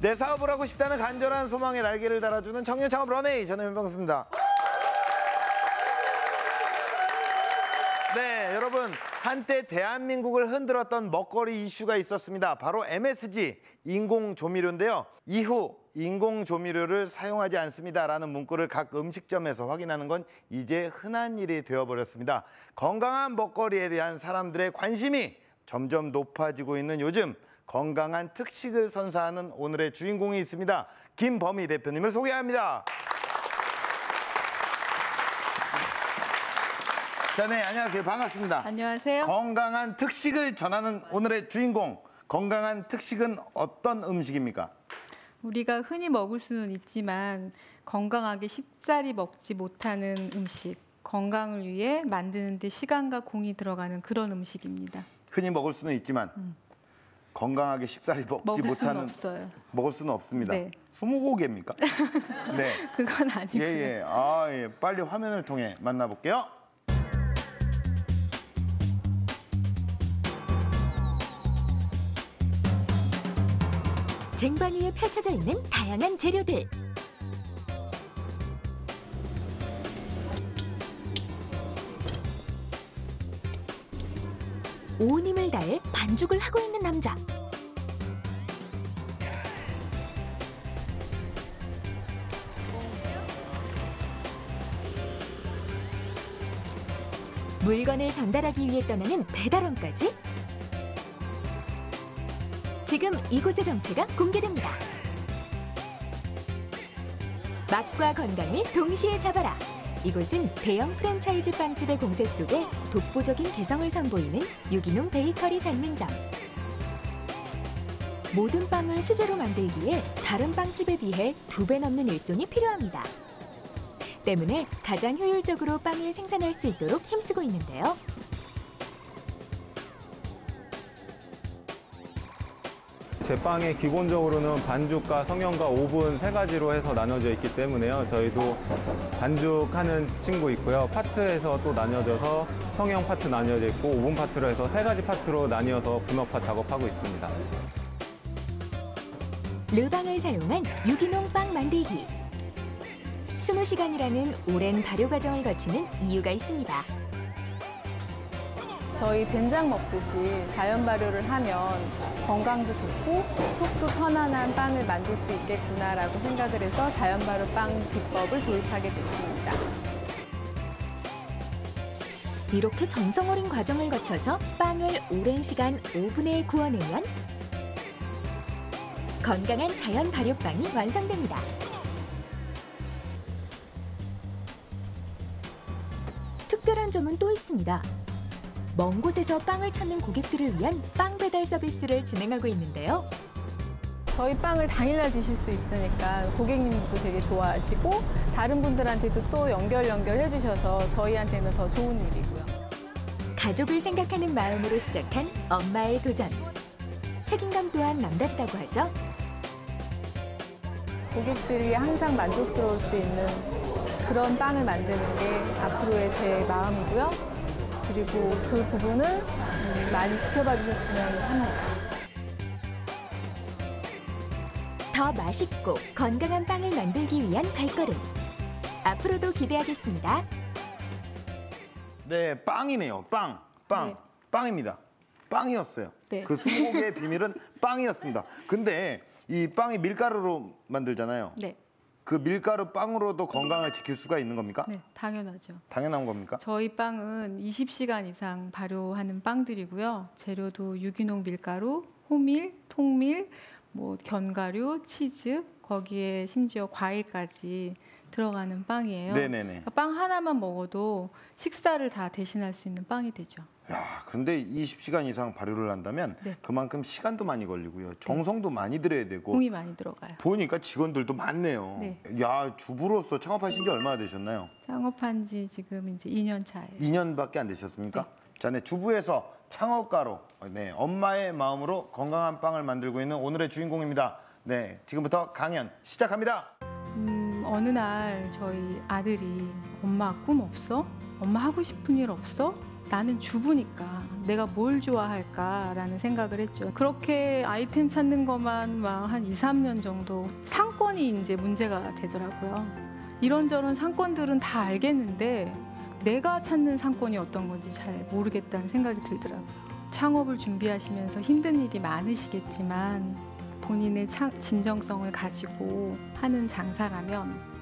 내 사업을 하고 싶다는 간절한 소망에 날개를 달아주는 청년 창업 런웨이, 저는 윤병수입니다. 네, 여러분, 한때 대한민국을 흔들었던 먹거리 이슈가 있었습니다. 바로 MSG, 인공조미료인데요. 이후 인공조미료를 사용하지 않습니다라는 문구를 각 음식점에서 확인하는 건 이제 흔한 일이 되어버렸습니다. 건강한 먹거리에 대한 사람들의 관심이 점점 높아지고 있는 요즘, 건강한 특식을 선사하는 오늘의 주인공이 있습니다. 김범희 대표님을 소개합니다. 자, 네, 안녕하세요. 반갑습니다. 안녕하세요. 건강한 특식을 전하는 오늘의 주인공. 건강한 특식은 어떤 음식입니까? 우리가 흔히 먹을 수는 있지만 건강하게 쉽사리 먹지 못하는 음식, 건강을 위해 만드는 데 시간과 공이 들어가는 그런 음식입니다. 흔히 먹을 수는 있지만 건강하게 쉽사리 먹지 못하는. 먹을 수는 없습니다. 네. 20개입니까? 네. 그건 아니고요. 예. 예. 빨리 화면을 통해 만나볼게요. 쟁반 위에 펼쳐져 있는 다양한 재료들. 온 힘을 다해 반죽을 하고 있는 남자. 물건을 전달하기 위해 떠나는 배달원까지. 지금 이곳의 정체가 공개됩니다. 맛과 건강을 동시에 잡아라. 이곳은 대형 프랜차이즈 빵집의 공세 속에 독보적인 개성을 선보이는 유기농 베이커리 전문점. 모든 빵을 수제로 만들기에 다른 빵집에 비해 2배 넘는 일손이 필요합니다. 때문에 가장 효율적으로 빵을 생산할 수 있도록 힘쓰고 있는데요. 제 빵이 기본적으로는 반죽과 성형과 오븐 3가지로 해서 나눠져 있기 때문에요. 저희도 반죽하는 친구 있고요. 파트에서 또 나뉘어져서 성형 파트 나뉘어져 있고 오븐 파트로 해서 3가지 파트로 나뉘어서 분업화 작업하고 있습니다. 르방을 사용한 유기농 빵 만들기. 20시간이라는 오랜 발효 과정을 거치는 이유가 있습니다. 저희 된장 먹듯이 자연 발효를 하면 건강도 좋고 속도 편안한 빵을 만들 수 있겠구나라고 생각을 해서 자연 발효 빵 비법을 도입하게 됐습니다. 이렇게 정성 어린 과정을 거쳐서 빵을 오랜 시간 오븐에 구워내면 건강한 자연 발효빵이 완성됩니다. 특별한 점은 또 있습니다. 먼 곳에서 빵을 찾는 고객들을 위한 빵 배달 서비스를 진행하고 있는데요. 저희 빵을 당일날 드실 수 있으니까 고객님도 되게 좋아하시고 다른 분들한테도 또 연결해 주셔서 저희한테는 더 좋은 일이고요. 가족을 생각하는 마음으로 시작한 엄마의 도전. 책임감 또한 남다르다고 하죠. 고객들이 항상 만족스러울 수 있는 그런 빵을 만드는 게 앞으로의 제 마음이고요. 그리고 그 부분을 많이 지켜봐 주셨으면 합니다. 더 맛있고 건강한 빵을 만들기 위한 발걸음. 앞으로도 기대하겠습니다. 네, 빵이네요. 빵. 네. 빵입니다. 빵이었어요. 네. 그 20개의 비밀은 빵이었습니다. 근데 이 빵이 밀가루로 만들잖아요. 네. 그 밀가루 빵으로도 건강을 지킬 수가 있는 겁니까? 네, 당연하죠. 당연한 겁니까? 저희 빵은 20시간 이상 발효하는 빵들이고요. 재료도 유기농 밀가루, 호밀, 통밀, 견과류, 치즈, 거기에 심지어 과일까지 들어가는 빵이에요. 네네네. 그러니까 빵 하나만 먹어도 식사를 다 대신할 수 있는 빵이 되죠. 야, 그런데 20시간 이상 발효를 한다면 네. 그만큼 시간도 많이 걸리고요. 정성도 많이 들여야 되고. 공이 많이 들어가요. 보니까 직원들도 많네요. 네. 야, 주부로서 창업하신 지 얼마나 되셨나요? 창업한 지 지금 이제 2년 차예요. 2년밖에 안 되셨습니까? 네. 자, 네, 주부에서 창업가로, 네, 엄마의 마음으로 건강한 빵을 만들고 있는 오늘의 주인공입니다. 네, 지금부터 강연 시작합니다. 어느 날 저희 아들이 엄마 꿈 없어? 엄마 하고 싶은 일 없어? 나는 주부니까 내가 뭘 좋아할까라는 생각을 했죠. 그렇게 아이템 찾는 것만 막 한 2, 3년 정도 상권이 이제 문제가 되더라고요. 이런저런 상권들은 다 알겠는데 내가 찾는 상권이 어떤 건지 잘 모르겠다는 생각이 들더라고요. 창업을 준비하시면서 힘든 일이 많으시겠지만 본인의 진정성을 가지고 하는 장사라면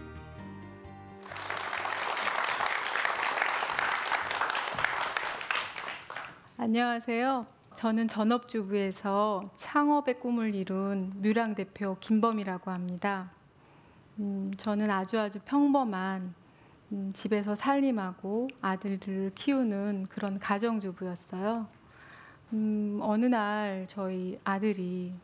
안녕하세요. 저는 전업주부에서 창업의 꿈을 이룬 뮤랑 대표 김범이라고 합니다. 저는 아주 평범한 집에서 살림하고 아들들을 키우는 그런 가정주부였어요. 어느 날 저희 아들이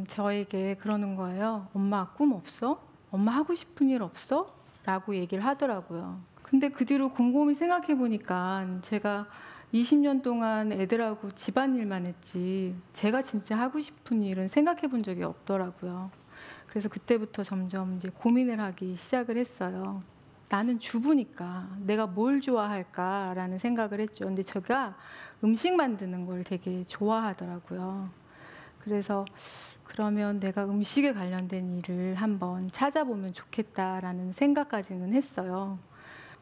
저에게 그러는 거예요. 엄마 꿈 없어? 엄마 하고 싶은 일 없어? 라고 얘기를 하더라고요. 근데 그 뒤로 곰곰이 생각해 보니까 제가 20년 동안 애들하고 집안일만 했지 제가 진짜 하고 싶은 일은 생각해 본 적이 없더라고요. 그래서 그때부터 점점 이제 고민을 하기 시작을 했어요. 나는 주부니까 내가 뭘 좋아할까라는 생각을 했죠. 근데 제가 음식 만드는 걸 되게 좋아하더라고요. 그래서 그러면 내가 음식에 관련된 일을 한번 찾아보면 좋겠다라는 생각까지는 했어요.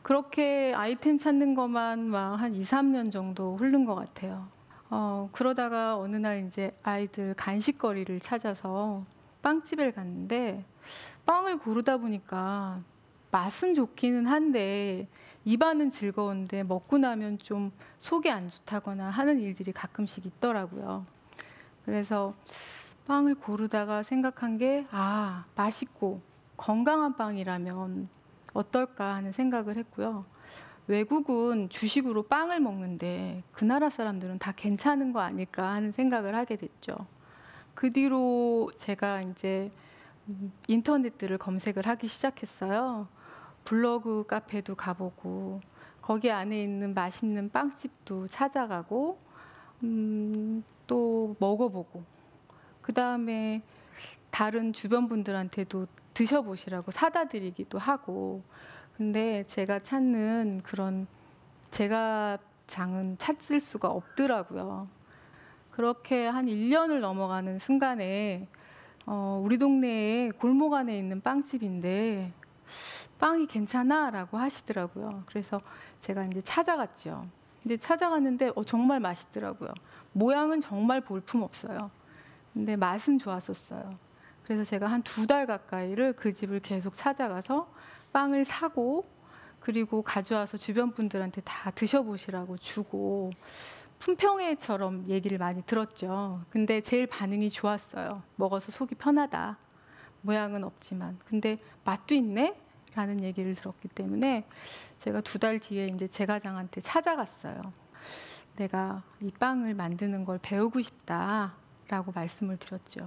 그렇게 아이템 찾는 것만 막 한 2, 3년 정도 흐른 것 같아요. 그러다가 어느 날 이제 아이들 간식거리를 찾아서 빵집에 갔는데 빵을 고르다 보니까 맛은 좋기는 한데 입안은 즐거운데 먹고 나면 좀 속이 안 좋다거나 하는 일들이 가끔씩 있더라고요. 그래서 빵을 고르다가 생각한 게 맛있고 건강한 빵이라면 어떨까 하는 생각을 했고요. 외국은 주식으로 빵을 먹는데 그 나라 사람들은 다 괜찮은 거 아닐까 하는 생각을 하게 됐죠. 그 뒤로 제가 이제 인터넷들을 검색을 하기 시작했어요. 블로그 카페도 가보고 거기 안에 있는 맛있는 빵집도 찾아가고 또 먹어보고 그 다음에 다른 주변 분들한테도 드셔보시라고 사다 드리기도 하고 근데 제가 찾는 그런 제가 장은 찾을 수가 없더라고요. 그렇게 한 1년을 넘어가는 순간에 우리 동네에 골목 안에 있는 빵집인데 빵이 괜찮아? 라고 하시더라고요. 그래서 제가 이제 찾아갔죠. 근데 찾아갔는데 정말 맛있더라고요. 모양은 정말 볼품없어요. 근데 맛은 좋았었어요. 그래서 제가 한 2달 가까이를 그 집을 계속 찾아가서 빵을 사고 그리고 가져와서 주변 분들한테 다 드셔보시라고 주고 품평회처럼 얘기를 많이 들었죠. 근데 제일 반응이 좋았어요. 먹어서 속이 편하다. 모양은 없지만. 근데 맛도 있네? 라는 얘기를 들었기 때문에 제가 2달 뒤에 이제 제과장한테 찾아갔어요. 내가 이 빵을 만드는 걸 배우고 싶다라고 말씀을 드렸죠.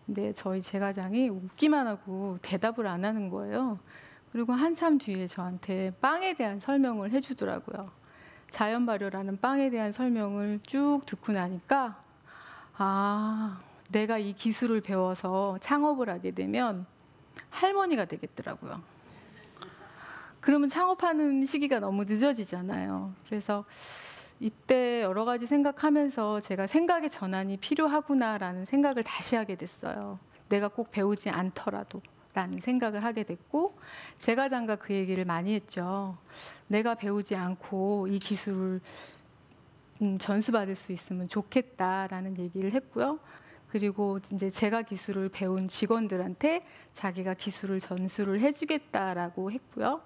근데 저희 제과장이 웃기만 하고 대답을 안 하는 거예요. 그리고 한참 뒤에 저한테 빵에 대한 설명을 해주더라고요. 자연 발효라는 빵에 대한 설명을 쭉 듣고 나니까 내가 이 기술을 배워서 창업을 하게 되면 할머니가 되겠더라고요. 그러면 창업하는 시기가 너무 늦어지잖아요. 그래서 이때 여러 가지 생각하면서 제가 생각의 전환이 필요하구나라는 생각을 다시 하게 됐어요. 내가 꼭 배우지 않더라도 라는 생각을 하게 됐고 제과장과 그 얘기를 많이 했죠. 내가 배우지 않고 이 기술을 전수받을 수 있으면 좋겠다라는 얘기를 했고요. 그리고 이제 제가 기술을 배운 직원들한테 자기가 기술을 전수를 해주겠다라고 했고요.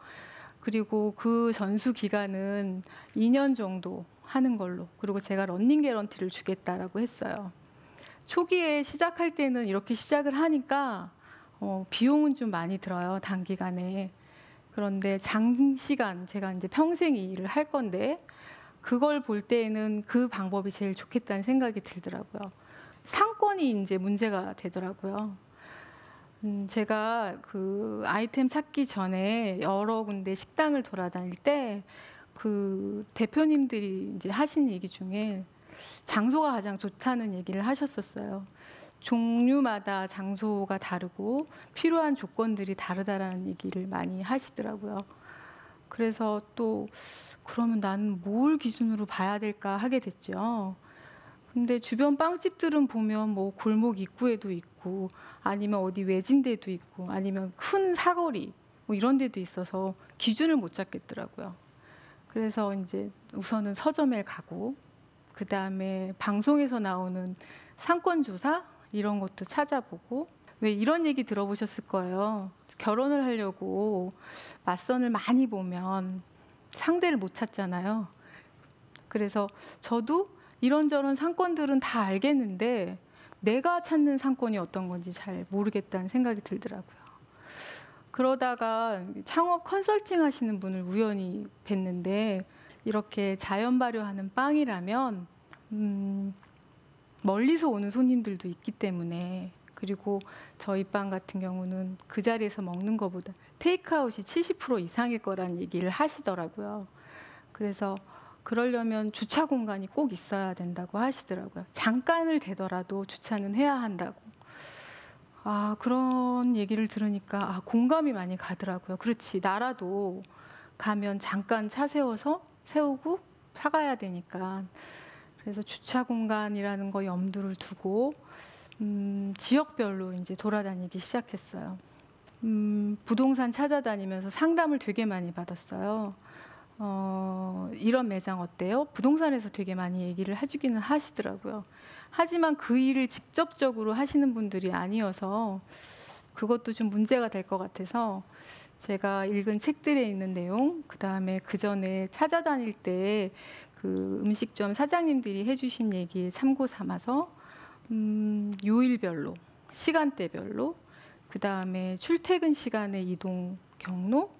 그리고 그 전수 기간은 2년 정도 하는 걸로. 그리고 제가 러닝 개런티를 주겠다라고 했어요. 초기에 시작할 때는 이렇게 시작을 하니까 비용은 좀 많이 들어요. 단기간에. 그런데 장시간 제가 이제 평생 이 일을 할 건데 그걸 볼 때에는 그 방법이 제일 좋겠다는 생각이 들더라고요. 상권이 이제 문제가 되더라고요. 제가 그 아이템 찾기 전에 여러 군데 식당을 돌아다닐 때 그 대표님들이 이제 하신 얘기 중에 장소가 가장 좋다는 얘기를 하셨었어요. 종류마다 장소가 다르고 필요한 조건들이 다르다라는 얘기를 많이 하시더라고요. 그래서 또 그러면 나는 뭘 기준으로 봐야 될까 하게 됐죠. 근데 주변 빵집들은 보면 뭐 골목 입구에도 있고 아니면 어디 외진데도 있고 아니면 큰 사거리 뭐 이런 데도 있어서 기준을 못 잡겠더라고요. 그래서 이제 우선은 서점에 가고 그다음에 방송에서 나오는 상권 조사 이런 것도 찾아보고 왜 이런 얘기 들어보셨을 거예요. 결혼을 하려고 맞선을 많이 보면 상대를 못 찾잖아요. 그래서 저도 이런저런 상권들은 다 알겠는데 내가 찾는 상권이 어떤 건지 잘 모르겠다는 생각이 들더라고요. 그러다가 창업 컨설팅 하시는 분을 우연히 뵀는데 이렇게 자연 발효하는 빵이라면 멀리서 오는 손님들도 있기 때문에 그리고 저희 빵 같은 경우는 그 자리에서 먹는 것보다 테이크아웃이 70% 이상일 거란 얘기를 하시더라고요. 그래서 그러려면 주차 공간이 꼭 있어야 된다고 하시더라고요. 잠깐을 대더라도 주차는 해야 한다고. 아, 그런 얘기를 들으니까 공감이 많이 가더라고요. 그렇지, 나라도 가면 잠깐 차 세우고 사가야 되니까. 그래서 주차 공간이라는 거 염두를 두고 지역별로 이제 돌아다니기 시작했어요. 부동산 찾아다니면서 상담을 되게 많이 받았어요. 이런 매장 어때요? 부동산에서 되게 많이 얘기를 해주기는 하시더라고요. 하지만 그 일을 직접적으로 하시는 분들이 아니어서 그것도 좀 문제가 될 것 같아서 제가 읽은 책들에 있는 내용, 그다음에 그 전에 찾아다닐 때 그 음식점 사장님들이 해주신 얘기에 참고 삼아서 요일별로, 시간대별로, 그다음에 출퇴근 시간의 이동 경로,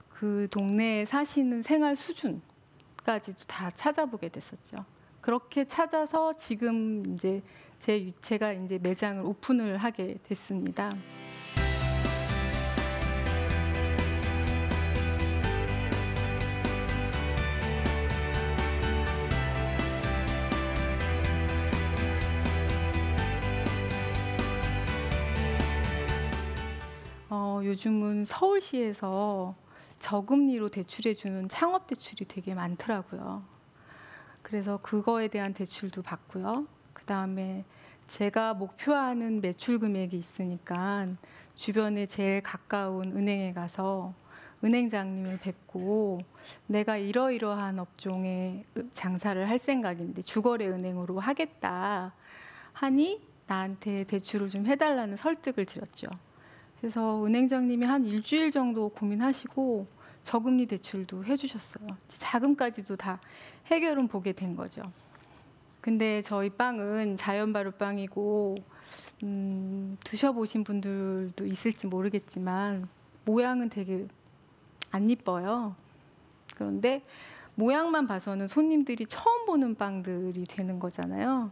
그 동네에 사시는 생활 수준까지도 다 찾아보게 됐었죠. 그렇게 찾아서 지금 이제 제가 이제 매장을 오픈을 하게 됐습니다. 요즘은 서울시에서 저금리로 대출해주는 창업 대출이 되게 많더라고요. 그래서 그거에 대한 대출도 받고요. 그다음에 제가 목표하는 매출 금액이 있으니까 주변에 제일 가까운 은행에 가서 은행장님을 뵙고 내가 이러이러한 업종에 장사를 할 생각인데 주거래 은행으로 하겠다 하니 나한테 대출을 좀 해달라는 설득을 드렸죠. 그래서 은행장님이 한 일주일 정도 고민하시고 저금리 대출도 해주셨어요. 자금까지도 다 해결은 보게 된 거죠. 근데 저희 빵은 자연 발효 빵이고 드셔보신 분들도 있을지 모르겠지만 모양은 되게 안 이뻐요. 그런데 모양만 봐서는 손님들이 처음 보는 빵들이 되는 거잖아요.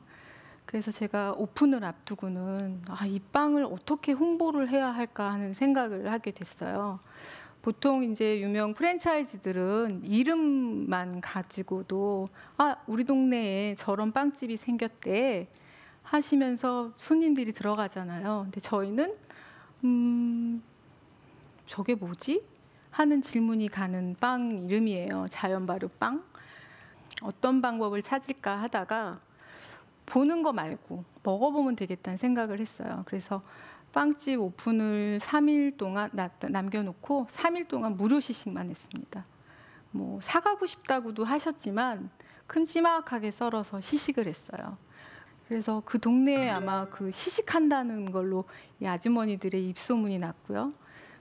그래서 제가 오픈을 앞두고는 이 빵을 어떻게 홍보를 해야 할까 하는 생각을 하게 됐어요. 보통 이제 유명 프랜차이즈들은 이름만 가지고도 우리 동네에 저런 빵집이 생겼대 하시면서 손님들이 들어가잖아요. 근데 저희는 저게 뭐지? 하는 질문이 가는 빵 이름이에요. 자연 발효 빵. 어떤 방법을 찾을까 하다가 보는 거 말고 먹어보면 되겠다는 생각을 했어요. 그래서 빵집 오픈을 3일 동안 남겨놓고 3일 동안 무료 시식만 했습니다. 뭐 사가고 싶다고도 하셨지만 큼지막하게 썰어서 시식을 했어요. 그래서 그 동네에 아마 그 시식한다는 걸로 이 아주머니들의 입소문이 났고요.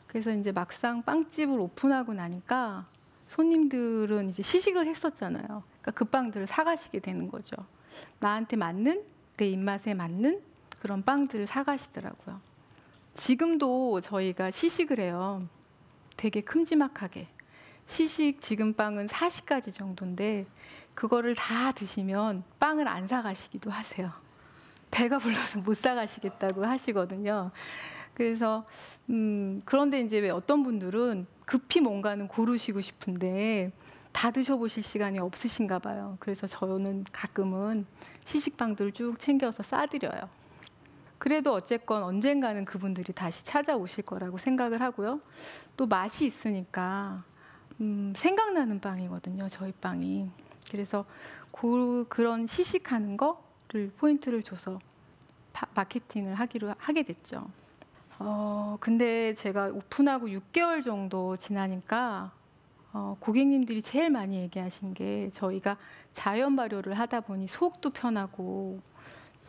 그래서 이제 막상 빵집을 오픈하고 나니까 손님들은 이제 시식을 했었잖아요. 그러니까 그 빵들을 사가시게 되는 거죠. 나한테 맞는, 내 입맛에 맞는 그런 빵들을 사가시더라고요. 지금도 저희가 시식을 해요. 되게 큼지막하게. 시식 지금 빵은 40가지 정도인데 그거를 다 드시면 빵을 안 사가시기도 하세요. 배가 불러서 못 사가시겠다고 하시거든요. 그래서 그런데 이제 왜 어떤 분들은 급히 뭔가는 고르시고 싶은데 다 드셔보실 시간이 없으신가 봐요. 그래서 저는 가끔은 시식빵들 쭉 챙겨서 싸드려요. 그래도 어쨌건 언젠가는 그분들이 다시 찾아오실 거라고 생각을 하고요. 또 맛이 있으니까 생각나는 빵이거든요. 저희 빵이. 그래서 그런 시식하는 거를 포인트를 줘서 마케팅을 하게 됐죠. 근데 제가 오픈하고 6개월 정도 지나니까 고객님들이 제일 많이 얘기하신 게 저희가 자연 발효를 하다 보니 속도 편하고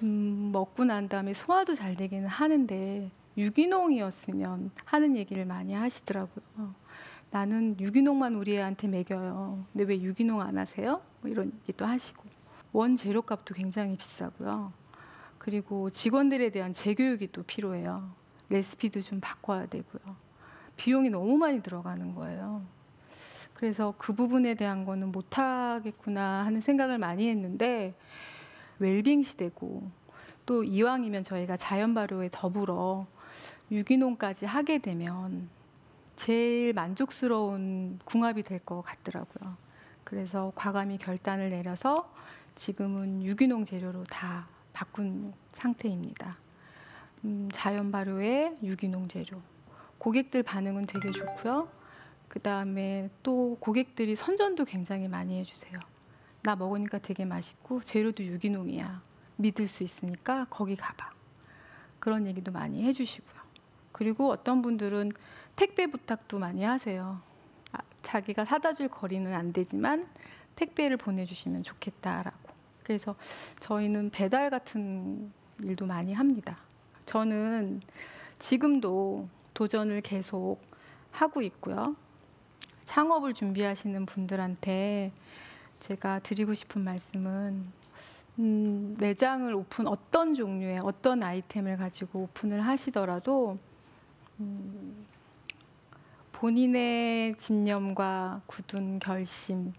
먹고 난 다음에 소화도 잘 되기는 하는데 유기농이었으면 하는 얘기를 많이 하시더라고요. 나는 유기농만 우리 애한테 먹여요. 근데 왜 유기농 안 하세요? 뭐 이런 얘기도 하시고. 원재료값도 굉장히 비싸고요. 그리고 직원들에 대한 재교육이 또 필요해요. 레시피도 좀 바꿔야 되고요. 비용이 너무 많이 들어가는 거예요. 그래서 그 부분에 대한 거는 못하겠구나 하는 생각을 많이 했는데 웰빙 시대고 또 이왕이면 저희가 자연 발효에 더불어 유기농까지 하게 되면 제일 만족스러운 궁합이 될 것 같더라고요. 그래서 과감히 결단을 내려서 지금은 유기농 재료로 다 바꾼 상태입니다. 자연 발효에 유기농 재료. 고객들 반응은 되게 좋고요. 그다음에 또 고객들이 선전도 굉장히 많이 해주세요. 나 먹으니까 되게 맛있고 재료도 유기농이야. 믿을 수 있으니까 거기 가봐. 그런 얘기도 많이 해주시고요. 그리고 어떤 분들은 택배 부탁도 많이 하세요. 자기가 사다 줄 거리는 안 되지만 택배를 보내주시면 좋겠다라고. 그래서 저희는 배달 같은 일도 많이 합니다. 저는 지금도 도전을 계속 하고 있고요. 창업을 준비하시는 분들한테 제가 드리고 싶은 말씀은 매장을 어떤 종류의 어떤 아이템을 가지고 오픈을 하시더라도 본인의 진념과 굳은 결심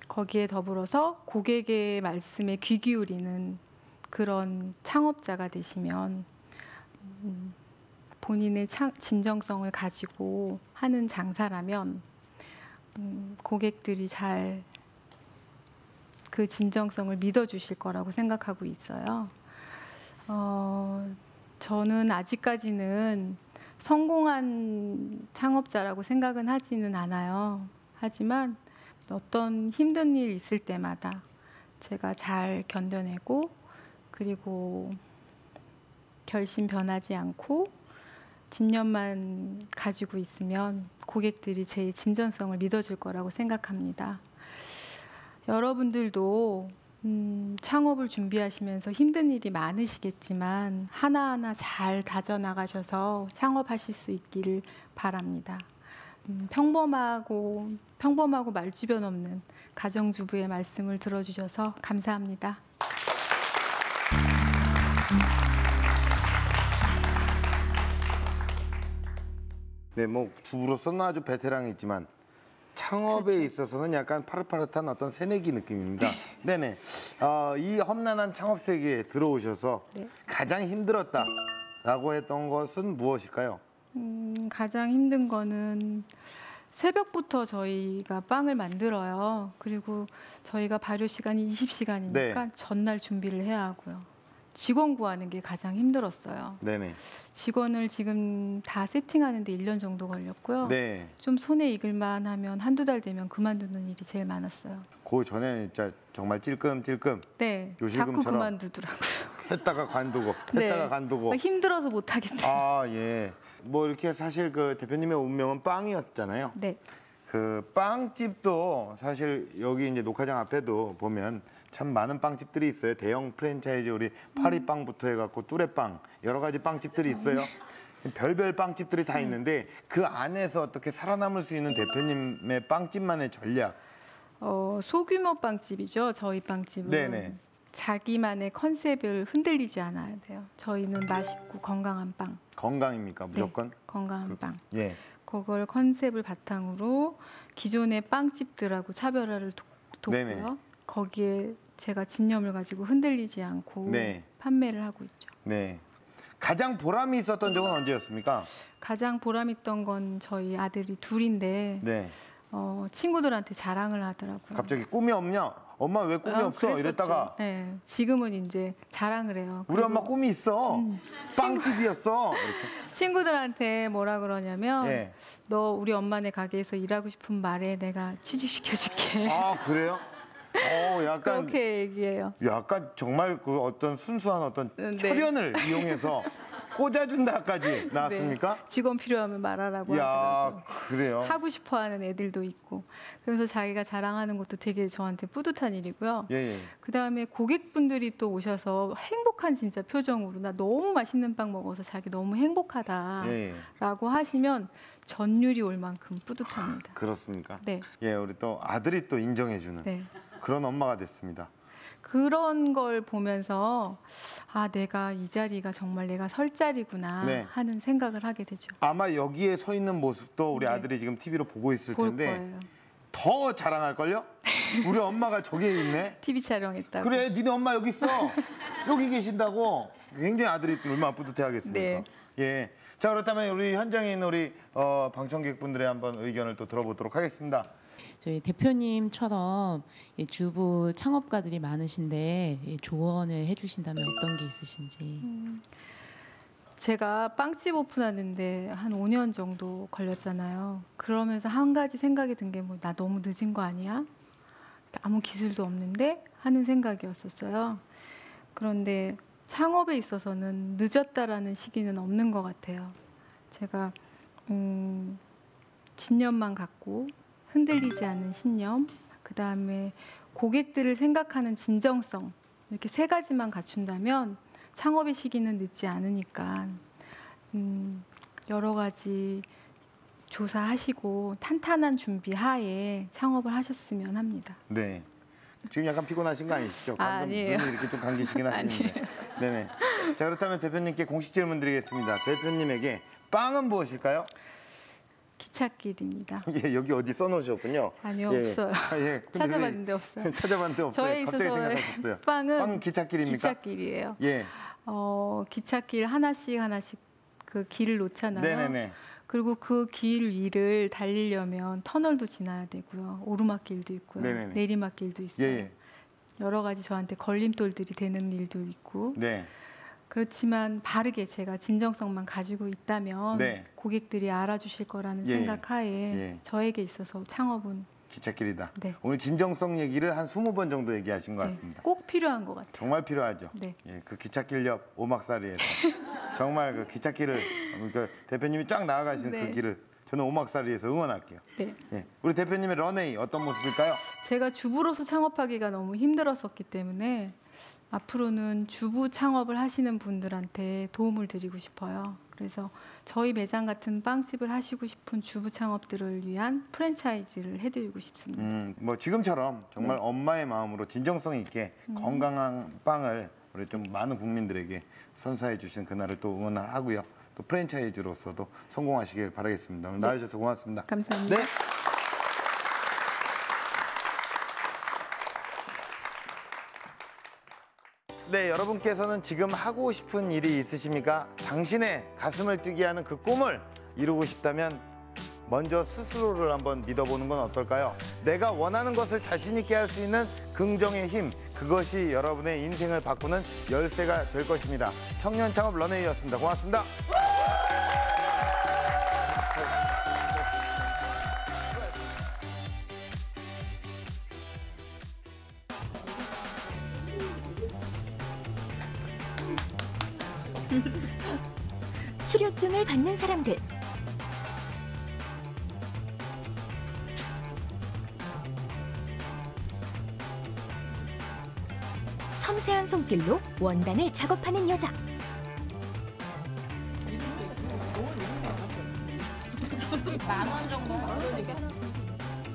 거기에 더불어서 고객의 말씀에 귀 기울이는 그런 창업자가 되시면 본인의 진정성을 가지고 하는 장사라면 고객들이 잘 그 진정성을 믿어주실 거라고 생각하고 있어요. 저는 아직까지는 성공한 창업자라고 생각은 하지는 않아요. 하지만 어떤 힘든 일 있을 때마다 제가 잘 견뎌내고 그리고 결심 변하지 않고 진념만 가지고 있으면 고객들이 제 진정성을 믿어줄 거라고 생각합니다. 여러분들도 창업을 준비하시면서 힘든 일이 많으시겠지만 하나하나 잘 다져나가셔서 창업하실 수 있기를 바랍니다. 평범하고 말주변 없는 가정주부의 말씀을 들어주셔서 감사합니다. 네, 뭐 주부로서는 아주 베테랑이지만 창업에 있어서는 약간 파릇파릇한 어떤 새내기 느낌입니다. 네네. 이 험난한 창업 세계에 들어오셔서 가장 힘들었다라고 했던 것은 무엇일까요? 가장 힘든 거는 새벽부터 저희가 빵을 만들어요. 그리고 저희가 발효 시간이 20시간이니까 네. 전날 준비를 해야 하고요. 직원 구하는 게 가장 힘들었어요. 네네. 직원을 지금 다 세팅하는데 1년 정도 걸렸고요. 네. 좀 손에 익을만 하면 한두 달 되면 그만두는 일이 제일 많았어요. 그 전에 진짜 정말 찔끔찔끔 네, 자꾸 요실금처럼 그만두더라고요. 했다가 관두고 네. 했다가 관두고. 힘들어서 못 하겠어요. 아, 예. 뭐 이렇게 사실 그 대표님의 운명은 빵이었잖아요. 네. 그 빵집도 사실 여기 이제 녹화장 앞에도 보면 참 많은 빵집들이 있어요. 대형 프랜차이즈 우리 파리빵부터 해갖고 뚜레빵 여러 가지 빵집들이 있어요. 별별 빵집들이 다 있는데 그 안에서 어떻게 살아남을 수 있는 대표님의 빵집만의 전략. 소규모 빵집이죠. 저희 빵집은. 네네. 자기만의 컨셉을 흔들리지 않아야 돼요. 저희는 맛있고 건강한 빵. 건강입니까 무조건? 네, 건강한 빵. 예. 그걸 컨셉을 바탕으로 기존의 빵집들하고 차별화를 네네. 뒀고요. 거기에 제가 진념을 가지고 흔들리지 않고 네. 판매를 하고 있죠. 네. 가장 보람이 있었던 적은 언제였습니까? 가장 보람 있던 건 저희 아들이 둘인데 네. 친구들한테 자랑을 하더라고요. 갑자기 꿈이 없냐? 엄마 왜 꿈이 없어? 그랬었죠. 이랬다가 네, 지금은 이제 자랑을 해요. 우리 엄마 꿈이 있어. 빵집이었어. 이렇게. 친구들한테 뭐라 그러냐면 예. 너 우리 엄마네 가게에서 일하고 싶은 말에 내가 취직시켜줄게. 아 그래요? 약간 그렇게 얘기해요. 약간 정말 그 어떤 순수한 어떤 네. 혈연을 이용해서 꽂아준다까지 나왔습니까? 네, 직원 필요하면 말하라고 야 하더라고요. 그래요? 하고 싶어하는 애들도 있고 그래서 자기가 자랑하는 것도 되게 저한테 뿌듯한 일이고요. 예. 그다음에 고객분들이 또 오셔서 행복한 진짜 표정으로 나 너무 맛있는 빵 먹어서 자기 너무 행복하다라고 예. 하시면 전율이 올 만큼 뿌듯합니다. 그렇습니까? 네, 예, 우리 또 아들이 또 인정해주는 네. 그런 엄마가 됐습니다. 그런 걸 보면서 아 내가 이 자리가 정말 내가 설 자리구나 네. 하는 생각을 하게 되죠. 아마 여기에 서 있는 모습도 우리 네. 아들이 지금 TV로 보고 있을 볼 텐데 거예요. 더 자랑할걸요? 우리 엄마가 저기에 있네? TV 촬영했다고. 그래, 니네 엄마 여기 있어. 여기 계신다고. 굉장히 아들이 얼마나 뿌듯해하겠습니까? 네. 예. 자, 그렇다면 우리 현장에 있는 우리 방청객분들의 한번 의견을 또 들어보도록 하겠습니다. 저희 대표님처럼 주부 창업가들이 많으신데 조언을 해주신다면 어떤 게 있으신지. 제가 빵집 오픈하는데 한 5년 정도 걸렸잖아요. 그러면서 한 가지 생각이 든 게 뭐 나 너무 늦은 거 아니야? 아무 기술도 없는데 하는 생각이었었어요. 그런데 창업에 있어서는 늦었다라는 시기는 없는 것 같아요. 제가 신념만 갖고 흔들리지 않는 신념, 그다음에 고객들을 생각하는 진정성 이렇게 세 가지만 갖춘다면 창업의 시기는 늦지 않으니까 여러 가지 조사하시고 탄탄한 준비 하에 창업을 하셨으면 합니다. 네. 지금 약간 피곤하신 거 아니시죠? 방금 아니에요. 눈이 이렇게 좀 감기시긴 하시는데. 네네. 자, 그렇다면 대표님께 공식 질문 드리겠습니다. 대표님에게 빵은 무엇일까요? 기찻길입니다. 예, 여기 어디 써놓으셨군요. 아니요, 예. 없어요. 아, 예. 근데 찾아봤는데 없어요. 찾아봤는데 없어요. 저에 갑자기 있어서 생각하셨어요. 빵은 기찻길입니까? 기찻길이에요. 예. 기찻길 하나씩 그 길을 놓잖아요. 네네네. 그리고 그 길 위를 달리려면 터널도 지나야 되고요. 오르막길도 있고요. 네네네. 내리막길도 있어요. 예. 여러 가지 저한테 걸림돌들이 되는 일도 있고 네. 그렇지만 바르게 제가 진정성만 가지고 있다면 네. 고객들이 알아주실 거라는 예. 생각하에 예. 저에게 있어서 창업은 기찻길이다. 네. 오늘 진정성 얘기를 한 20번 정도 얘기하신 것 네, 같습니다. 꼭 필요한 것 같아요. 정말 필요하죠. 네. 예, 그 기찻길 옆 오막살이에서 정말 그 기찻길을 그러니까 대표님이 쫙 나아가시는 네. 그 길을 저는 오막살이에서 응원할게요. 네. 예, 우리 대표님의 런웨이 어떤 모습일까요? 제가 주부로서 창업하기가 너무 힘들었었기 때문에 앞으로는 주부 창업을 하시는 분들한테 도움을 드리고 싶어요. 그래서 저희 매장 같은 빵집을 하시고 싶은 주부 창업들을 위한 프랜차이즈를 해드리고 싶습니다. 뭐 지금처럼 정말 네. 엄마의 마음으로 진정성 있게 건강한 빵을 우리 좀 많은 국민들에게 선사해 주시는 그날을 또 응원을 하고요. 또 프랜차이즈로서도 성공하시길 바라겠습니다. 오늘 나와주셔서 고맙습니다. 감사합니다. 네. 네, 여러분께서는 지금 하고 싶은 일이 있으십니까? 당신의 가슴을 뛰게 하는 그 꿈을 이루고 싶다면 먼저 스스로를 한번 믿어보는 건 어떨까요? 내가 원하는 것을 자신 있게 할 수 있는 긍정의 힘, 그것이 여러분의 인생을 바꾸는 열쇠가 될 것입니다. 청년 창업 런웨이였습니다. 고맙습니다. 수료증을 받는 사람들. 섬세한 손길로 원단을 작업하는 여자.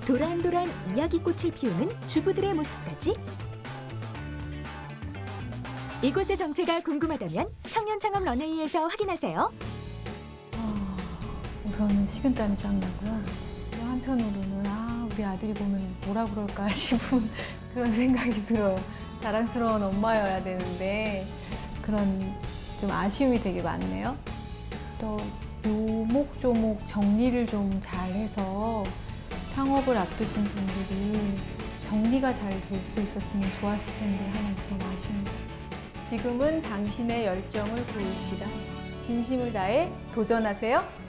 도란도란 이야기꽃을 피우는 주부들의 모습까지. 이곳의 정체가 궁금하다면 청년창업 런웨이에서 확인하세요. 우선은 식은땀이 쫙 나고요. 또 한편으로는 우리 아들이 보면 뭐라 그럴까 싶은 그런 생각이 들어요. 자랑스러운 엄마여야 되는데 그런 좀 아쉬움이 되게 많네요. 또 요목조목 정리를 좀 잘해서 창업을 앞두신 분들이 정리가 잘 될 수 있었으면 좋았을 텐데 하는 그런 아쉬움이. 지금은 당신의 열정을 보일 시간. 진심을 다해 도전하세요.